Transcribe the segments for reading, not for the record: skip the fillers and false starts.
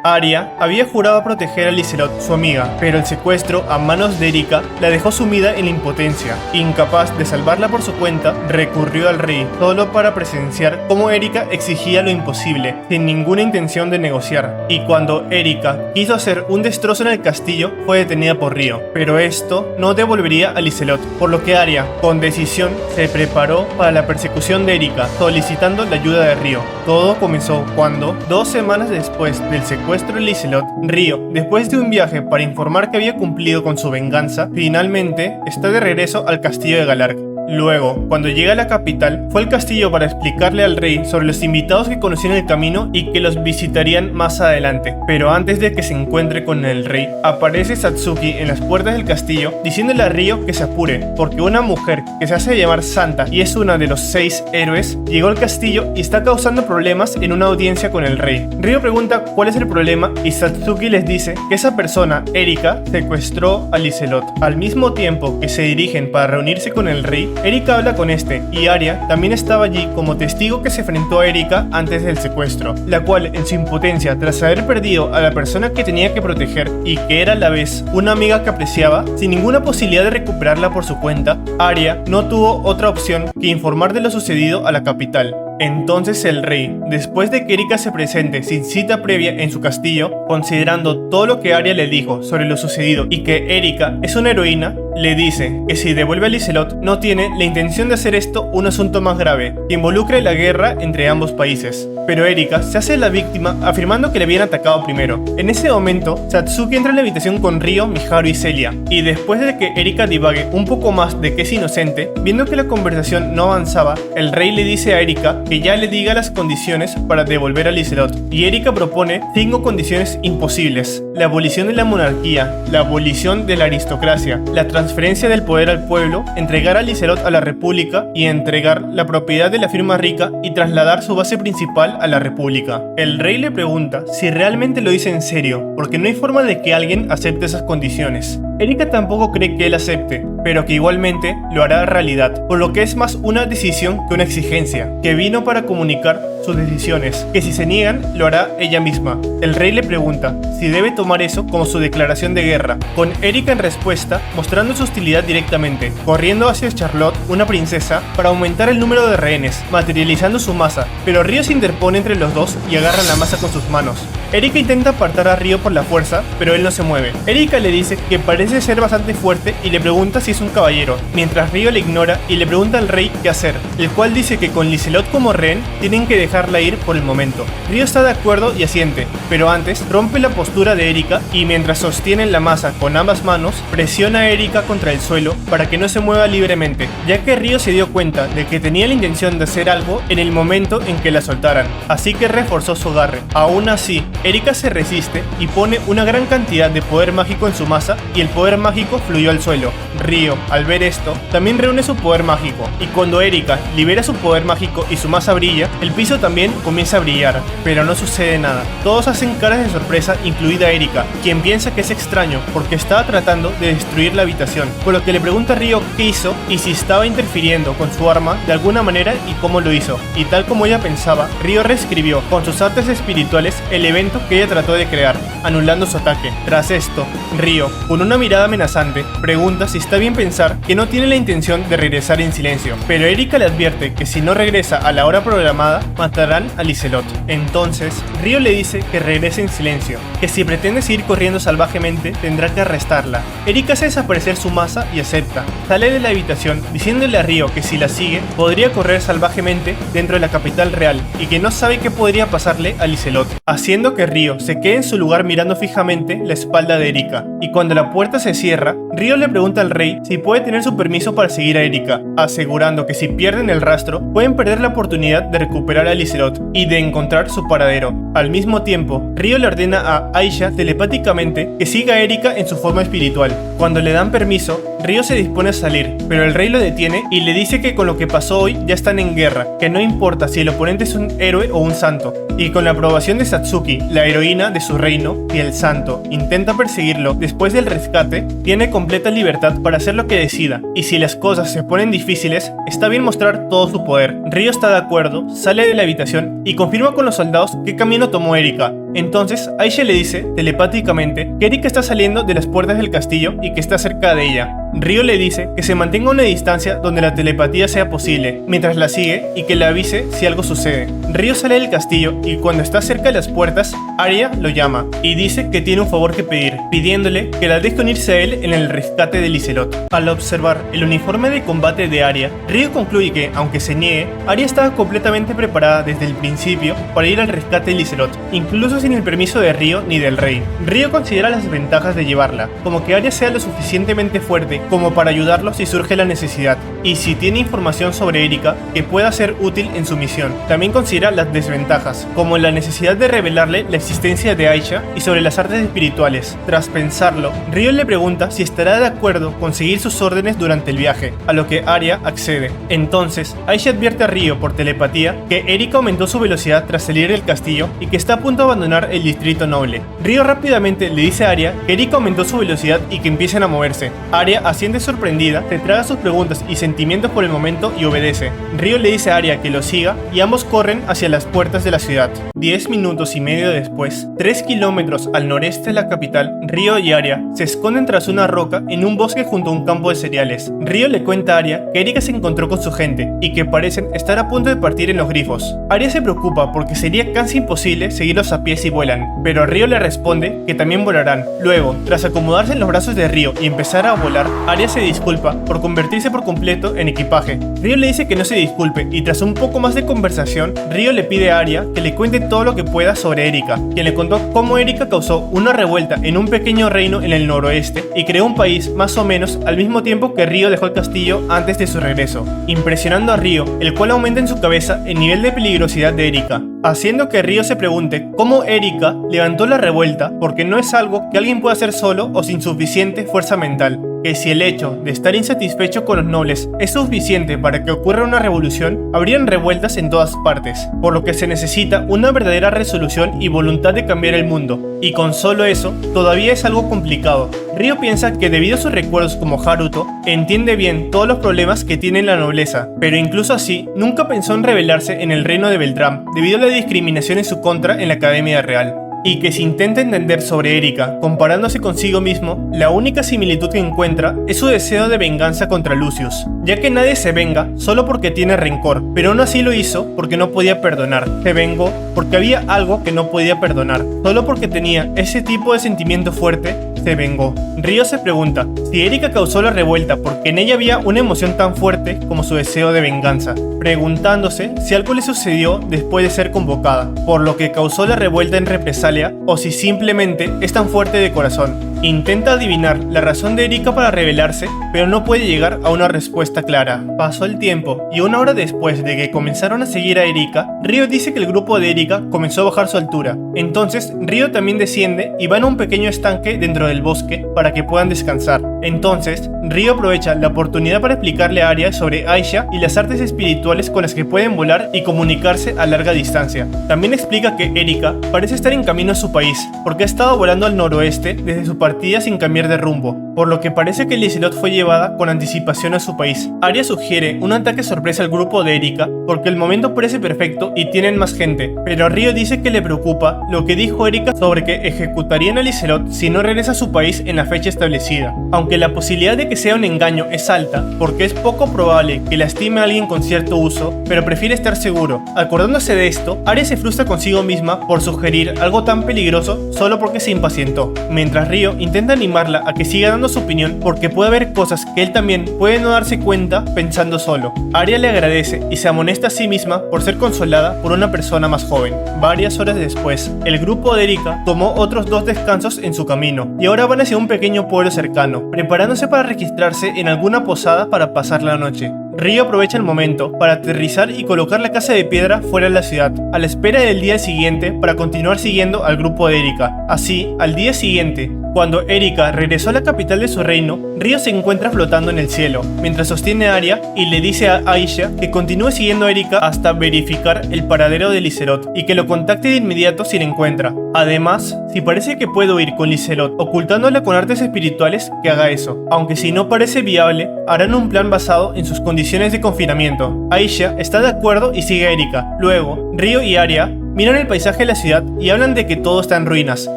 Arya había jurado proteger a Lizelot, su amiga, pero el secuestro a manos de Erika la dejó sumida en la impotencia. Incapaz de salvarla por su cuenta, recurrió al rey solo para presenciar cómo Erika exigía lo imposible, sin ninguna intención de negociar. Y cuando Erika quiso hacer un destrozo en el castillo, fue detenida por Río. Pero esto no devolvería a Lizelot, por lo que Arya, con decisión, se preparó para la persecución de Erika, solicitando la ayuda de Río. Todo comenzó cuando, 2 semanas después del secuestro de Lizelot, Río, después de un viaje para informar que había cumplido con su venganza, finalmente está de regreso al castillo de Galarc. Luego, cuando llega a la capital, fue al castillo para explicarle al rey sobre los invitados que conocía en el camino y que los visitarían más adelante. Pero antes de que se encuentre con el rey, aparece Satsuki en las puertas del castillo diciéndole a Río que se apure, porque una mujer que se hace llamar Santa y es una de los 6 héroes, llegó al castillo y está causando problemas en una audiencia con el rey. Río pregunta cuál es el problema y Satsuki les dice que esa persona, Erika, secuestró a Lizelot. Al mismo tiempo que se dirigen para reunirse con el rey, Erika habla con este, y Arya también estaba allí como testigo que se enfrentó a Erika antes del secuestro, la cual en su impotencia tras haber perdido a la persona que tenía que proteger y que era a la vez una amiga que apreciaba, sin ninguna posibilidad de recuperarla por su cuenta, Arya no tuvo otra opción que informar de lo sucedido a la capital. Entonces el rey, después de que Erika se presente sin cita previa en su castillo, considerando todo lo que Arya le dijo sobre lo sucedido y que Erika es una heroína, le dice que si devuelve a Lizelot no tiene la intención de hacer esto un asunto más grave, que involucre la guerra entre ambos países. Pero Erika se hace la víctima afirmando que le habían atacado primero. En ese momento, Satsuki entra en la habitación con Río, Miharu y Celia, y después de que Erika divague un poco más de que es inocente, viendo que la conversación no avanzaba, el rey le dice a Erika que ya le diga las condiciones para devolver a Lizelot, y Erika propone 5 condiciones imposibles: la abolición de la monarquía, la abolición de la aristocracia, la transferencia del poder al pueblo, entregar a Lizelot a la república y entregar la propiedad de la firma rica y trasladar su base principal a la república. El rey le pregunta si realmente lo dice en serio, porque no hay forma de que alguien acepte esas condiciones. Erika tampoco cree que él acepte, pero que igualmente lo hará realidad, por lo que es más una decisión que una exigencia, que vino para comunicar sus decisiones, que si se niegan, lo hará ella misma. El rey le pregunta si debe tomar eso como su declaración de guerra, con Erika en respuesta mostrando su hostilidad directamente, corriendo hacia Charlotte, una princesa, para aumentar el número de rehenes, materializando su masa, pero Río se interpone entre los dos y agarra la masa con sus manos. Erika intenta apartar a Río por la fuerza, pero él no se mueve. Erika le dice que parece ser bastante fuerte y le pregunta si es un caballero, mientras Río le ignora y le pregunta al rey qué hacer, el cual dice que con Lizelot como rehén tienen que dejarla ir por el momento. Río está de acuerdo y asiente, pero antes rompe la postura de Erika y mientras sostienen la masa con ambas manos, presiona a Erika contra el suelo para que no se mueva libremente, ya que Río se dio cuenta de que tenía la intención de hacer algo en el momento en que la soltaran, así que reforzó su agarre. Aún así, Erika se resiste y pone una gran cantidad de poder mágico en su masa y el poder mágico fluyó al suelo. Río, al ver esto, también reúne su poder mágico, y cuando Erika libera su poder mágico y su masa brilla, el piso también comienza a brillar, pero no sucede nada. Todos hacen caras de sorpresa, incluida Erika, quien piensa que es extraño porque estaba tratando de destruir la habitación, por lo que le pregunta a Río qué hizo y si estaba interfiriendo con su arma de alguna manera y cómo lo hizo. Y tal como ella pensaba, Río reescribió con sus artes espirituales el evento que ella trató de crear, anulando su ataque. Tras esto, Río, con una mirada amenazante, pregunta si está bien pensar que no tiene la intención de regresar en silencio, pero Erika le advierte que si no regresa a la hora programada, matarán a Lizelot. Entonces, Río le dice que regrese en silencio, que si pretende seguir corriendo salvajemente, tendrá que arrestarla. Erika hace desaparecer su masa y acepta. Sale de la habitación diciéndole a Río que si la sigue, podría correr salvajemente dentro de la capital real y que no sabe qué podría pasarle a Lizelot, haciendo que Río se quede en su lugar mirando fijamente la espalda de Erika. Y cuando la puerta se cierra, Río le pregunta al rey si puede tener su permiso para seguir a Erika, asegurando que si pierden el rastro, pueden perder la oportunidad de recuperar a Lizelot y de encontrar su paradero. Al mismo tiempo, Río le ordena a Aisha telepáticamente que siga a Erika en su forma espiritual. Cuando le dan permiso, Río se dispone a salir, pero el rey lo detiene y le dice que con lo que pasó hoy ya están en guerra, que no importa si el oponente es un héroe o un santo, y con la aprobación de Satsuki, la heroína de su reino, y el santo intenta perseguirlo después del rescate, tiene completa libertad para hacer lo que decida, y si las cosas se ponen difíciles, está bien mostrar todo su poder. Río está de acuerdo, sale de la habitación y confirma con los soldados qué camino tomó Erika, Entonces Aisha le dice telepáticamente que Erika está saliendo de las puertas del castillo y que está cerca de ella. Ryo le dice que se mantenga a una distancia donde la telepatía sea posible, mientras la sigue y que le avise si algo sucede. Ryo sale del castillo y cuando está cerca de las puertas, Arya lo llama y dice que tiene un favor que pedir, pidiéndole que la deje unirse a él en el rescate de Lizelot. Al observar el uniforme de combate de Arya, Ryo concluye que, aunque se niegue, Arya estaba completamente preparada desde el principio para ir al rescate de Lizelot, incluso sin el permiso de Ryo ni del rey. Ryo considera las ventajas de llevarla, como que Arya sea lo suficientemente fuerte como para ayudarlo si surge la necesidad, y si tiene información sobre Erika que pueda ser útil en su misión. También considera las desventajas, como la necesidad de revelarle la existencia de Aisha y sobre las artes espirituales. Tras pensarlo, Ryo le pregunta si estará de acuerdo con seguir sus órdenes durante el viaje, a lo que Arya accede. Entonces, Aisha advierte a Ryo por telepatía que Erika aumentó su velocidad tras salir del castillo y que está a punto de abandonar el distrito noble. Ryo rápidamente le dice a Arya que Erika aumentó su velocidad y que empiecen a moverse. Arya asciende sorprendida, se traga sus preguntas y sentimientos por el momento y obedece. Ryo le dice a Arya que lo siga y ambos corren hacia las puertas de la ciudad. 10 minutos y medio después, 3 kilómetros al noreste de la capital, Ryo y Arya se esconden tras una roca en un bosque junto a un campo de cereales. Ryo le cuenta a Arya que Erika se encontró con su gente y que parecen estar a punto de partir en los grifos. Arya se preocupa porque sería casi imposible seguirlos a pie si vuelan, pero Ryo le responde que también volarán. Luego, tras acomodarse en los brazos de Ryo y empezar a volar, Arya se disculpa por convertirse por completo en equipaje. Ryo le dice que no se disculpe y tras un poco más de conversación, Ryo le pide a Arya que le cuente todo lo que pueda sobre Erika, quien le contó cómo Erika causó una revuelta en un pequeño reino en el noroeste y creó un país más o menos al mismo tiempo que Ryo dejó el castillo antes de su regreso, impresionando a Ryo, el cual aumenta en su cabeza el nivel de peligrosidad de Erika, haciendo que Ryo se pregunte cómo Erika levantó la revuelta, porque no es algo que alguien pueda hacer solo o sin suficiente fuerza mental, que si el hecho de estar insatisfecho con los nobles es suficiente para que ocurra una revolución, habrían revueltas en todas partes, por lo que se necesita una verdadera resolución y voluntad de cambiar el mundo, y con solo eso, todavía es algo complicado. Ryo piensa que debido a sus recuerdos como Haruto, entiende bien todos los problemas que tiene la nobleza, pero incluso así, nunca pensó en rebelarse en el reino de Beltrán debido a la discriminación en su contra en la Academia Real. Y que si intenta entender sobre Erika comparándose consigo mismo, la única similitud que encuentra es su deseo de venganza contra Lucius, ya que nadie se venga solo porque tiene rencor, pero aún así lo hizo porque no podía perdonar. Se vengó porque había algo que no podía perdonar, solo porque tenía ese tipo de sentimiento fuerte. Se vengó. Ryo se pregunta si Erika causó la revuelta porque en ella había una emoción tan fuerte como su deseo de venganza, preguntándose si algo le sucedió después de ser convocada, por lo que causó la revuelta en represalia, o si simplemente es tan fuerte de corazón. Intenta adivinar la razón de Erika para rebelarse, pero no puede llegar a una respuesta clara. Pasó el tiempo, y una hora después de que comenzaron a seguir a Erika, Ryo dice que el grupo de Erika comenzó a bajar su altura. Entonces, Ryo también desciende y van a un pequeño estanque dentro del bosque para que puedan descansar. Entonces, Ryo aprovecha la oportunidad para explicarle a Arya sobre Aisha y las artes espirituales con las que pueden volar y comunicarse a larga distancia. También explica que Erika parece estar en camino a su país, porque ha estado volando al noroeste desde su partida sin cambiar de rumbo, por lo que parece que Lizelot fue llevada con anticipación a su país. Arya sugiere un ataque sorpresa al grupo de Erika, porque el momento parece perfecto y tienen más gente, pero Ryo dice que le preocupa lo que dijo Erika sobre que ejecutarían a Lizelot si no regresa a su país en la fecha establecida, aunque la posibilidad de que sea un engaño es alta, porque es poco probable que lastime a alguien con cierto uso, pero prefiere estar seguro. Acordándose de esto, Arya se frustra consigo misma por sugerir algo tan peligroso solo porque se impacientó, mientras Ryo intenta animarla a que siga dando su opinión porque puede haber cosas que él también puede no darse cuenta pensando solo. Arya le agradece y se amonesta a sí misma por ser consolada por una persona más joven. Varias horas después, el grupo de Erika tomó otros 2 descansos en su camino y ahora van hacia un pequeño pueblo cercano, preparándose para registrarse en alguna posada para pasar la noche. Ryo aprovecha el momento para aterrizar y colocar la casa de piedra fuera de la ciudad, a la espera del día siguiente para continuar siguiendo al grupo de Erika. Así, al día siguiente, cuando Erika regresó a la capital de su reino, Ryo se encuentra flotando en el cielo, mientras sostiene a Arya y le dice a Aisha que continúe siguiendo a Erika hasta verificar el paradero de Lizelot y que lo contacte de inmediato si la encuentra. Además, si parece que puede huir con Lizelot ocultándola con artes espirituales, que haga eso. Aunque si no parece viable, harán un plan basado en sus condiciones de confinamiento. Aisha está de acuerdo y sigue a Erika. Luego, Ryo y Arya miran el paisaje de la ciudad y hablan de que todo está en ruinas,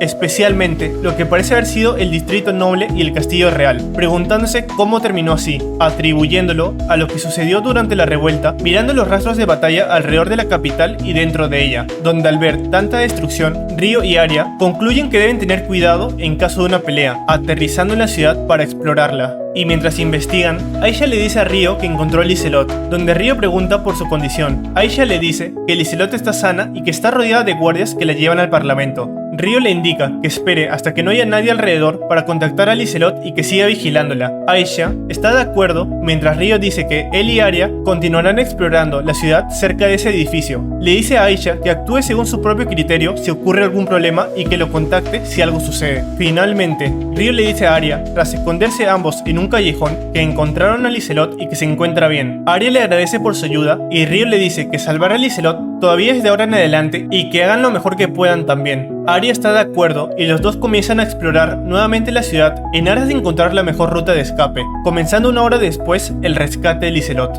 especialmente lo que parece haber sido el distrito noble y el castillo real, preguntándose cómo terminó así, atribuyéndolo a lo que sucedió durante la revuelta, mirando los rastros de batalla alrededor de la capital y dentro de ella, donde al ver tanta destrucción, Ryo y Arya concluyen que deben tener cuidado en caso de una pelea, aterrizando en la ciudad para explorarla. Y mientras investigan, Aisha le dice a Ryo que encontró a Lizelot, donde Ryo pregunta por su condición. Aisha le dice que Lizelot está sana y que está rodeada de guardias que la llevan al parlamento. Ryo le indica que espere hasta que no haya nadie alrededor para contactar a Lizelot y que siga vigilándola. Aisha está de acuerdo, mientras Ryo dice que él y Arya continuarán explorando la ciudad cerca de ese edificio. Le dice a Aisha que actúe según su propio criterio si ocurre algún problema y que lo contacte si algo sucede. Finalmente, Ryo le dice a Arya, tras esconderse ambos en un callejón, que encontraron a Lizelot y que se encuentra bien. Arya le agradece por su ayuda y Ryo le dice que salvar a Lizelot todavía es de ahora en adelante y que hagan lo mejor que puedan también. Arya está de acuerdo y los dos comienzan a explorar nuevamente la ciudad en aras de encontrar la mejor ruta de escape, comenzando una hora después el rescate de Lizelot.